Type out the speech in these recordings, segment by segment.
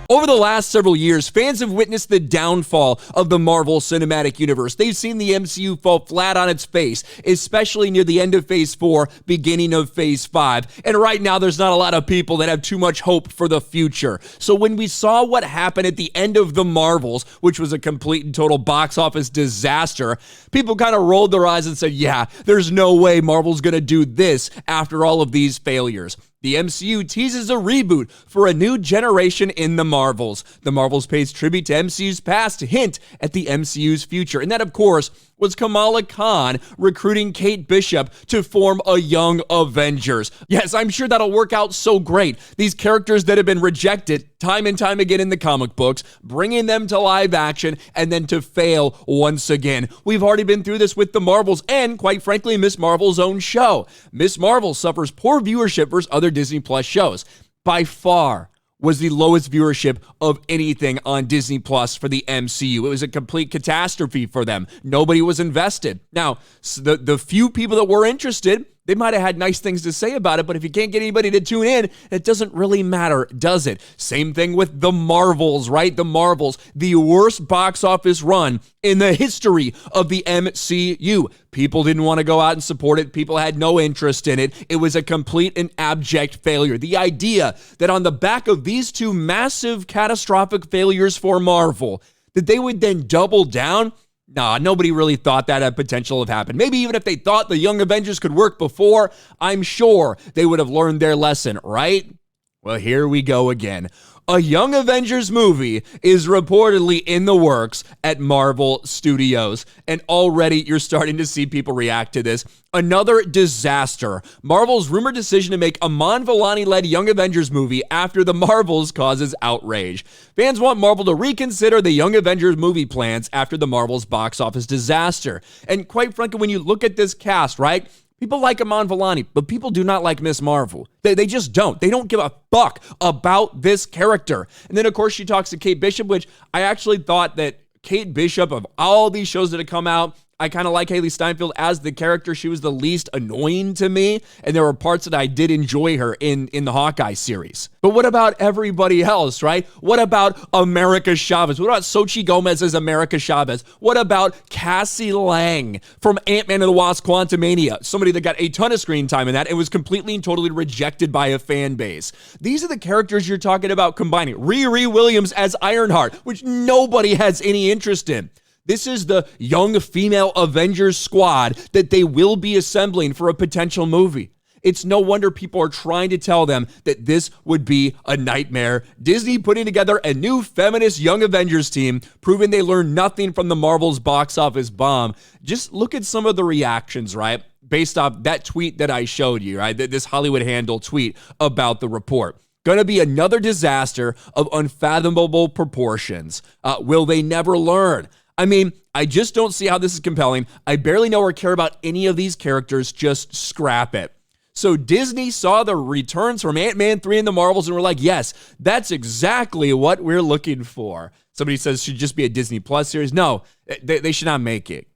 Over the last several years, fans have witnessed the downfall of the Marvel Cinematic Universe. They've seen the MCU fall flat on its face, especially near the end of Phase 4, beginning of Phase 5. And right now, there's not a lot of people that have too much hope for the future. So when we saw what happened at the end of The Marvels, which was a complete and total box office disaster, people kind of rolled their eyes and said, yeah, there's no way Marvel's going to do this after all of these failures. The MCU teases a reboot for a new generation in the Marvels. The Marvels pays tribute to MCU's past to hint at the MCU's future. And that, of course, was Kamala Khan recruiting Kate Bishop to form a young Avengers. Yes, I'm sure that'll work out so great. These characters that have been rejected time and time again in the comic books, bringing them to live action and then to fail once again. We've already been through this with the Marvels and, quite frankly, Miss Marvel's own show. Miss Marvel suffers poor viewership versus other Disney Plus shows. By far, was the lowest viewership of anything on Disney Plus for the MCU. It was a complete catastrophe for them. Nobody was invested. Now, the few people that were interested, they might have had nice things to say about it, but if you can't get anybody to tune in, it doesn't really matter, does it? Same thing with the Marvels, right? The Marvels, the worst box office run in the history of the MCU. People didn't want to go out and support it. People had no interest in it. It was a complete and abject failure. The idea that on the back of these two massive catastrophic failures for Marvel, that they would then double down. Nah, nobody really thought that had potential have happened. Maybe even if they thought the Young Avengers could work before, I'm sure they would have learned their lesson, right? Well, here we go again. A Young Avengers movie is reportedly in the works at Marvel Studios, and already you're starting to see people react to this. Another disaster. Marvel's rumored decision to make a Iman Vellani-led Young Avengers movie after the Marvels causes outrage. Fans want Marvel to reconsider the Young Avengers movie plans after the Marvels box office disaster. And quite frankly, when you look at this cast, right? People like Iman Vellani, but people do not like Miss Marvel. They just don't. They don't give a fuck about this character. And then, of course, she talks to Kate Bishop, which I actually thought that Kate Bishop, of all these shows that have come out, I kind of like Haley Steinfeld as the character. She was the least annoying to me, and there were parts that I did enjoy her in the Hawkeye series. But what about everybody else, right? What about America Chavez? What about Xochitl Gomez as America Chavez? What about Cassie Lang from Ant-Man and the Wasp: Quantumania? Somebody that got a ton of screen time in that and was completely and totally rejected by a fan base. These are the characters you're talking about combining. Riri Williams as Ironheart, which nobody has any interest in. This is the young female Avengers squad that they will be assembling for a potential movie. It's no wonder people are trying to tell them that this would be a nightmare. Disney putting together a new feminist Young Avengers team, proving they learned nothing from the Marvel's box office bomb. Just look at some of the reactions, right? Based off that tweet that I showed you, right? This Hollywood Handle tweet about the report. Going to be another disaster of unfathomable proportions. Will they never learn? I mean, I just don't see how this is compelling. I barely know or care about any of these characters. Just scrap it. So Disney saw the returns from Ant-Man 3 and the Marvels and were like, yes, that's exactly what we're looking for. Somebody says it should just be a Disney Plus series. No, they should not make it.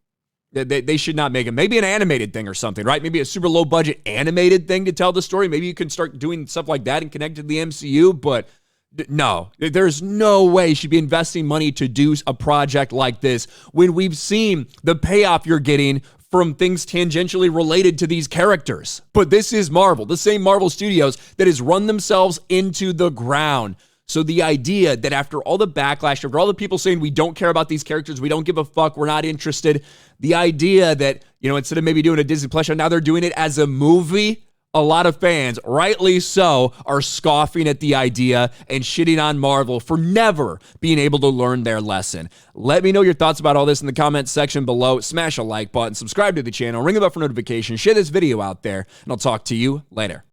They should not make it. Maybe an animated thing or something, right? Maybe a super low budget animated thing to tell the story. Maybe you can start doing stuff like that and connect to the MCU, but no, there's no way you should be investing money to do a project like this when we've seen the payoff you're getting from things tangentially related to these characters. But this is Marvel, the same Marvel Studios that has run themselves into the ground. So the idea that after all the backlash, after all the people saying we don't care about these characters, we don't give a fuck, we're not interested, the idea that, instead of maybe doing a Disney Plus show, now they're doing it as a movie. A lot of fans, rightly so, are scoffing at the idea and shitting on Marvel for never being able to learn their lesson. Let me know your thoughts about all this in the comments section below. Smash a like button, subscribe to the channel, ring the bell for notifications, share this video out there, and I'll talk to you later.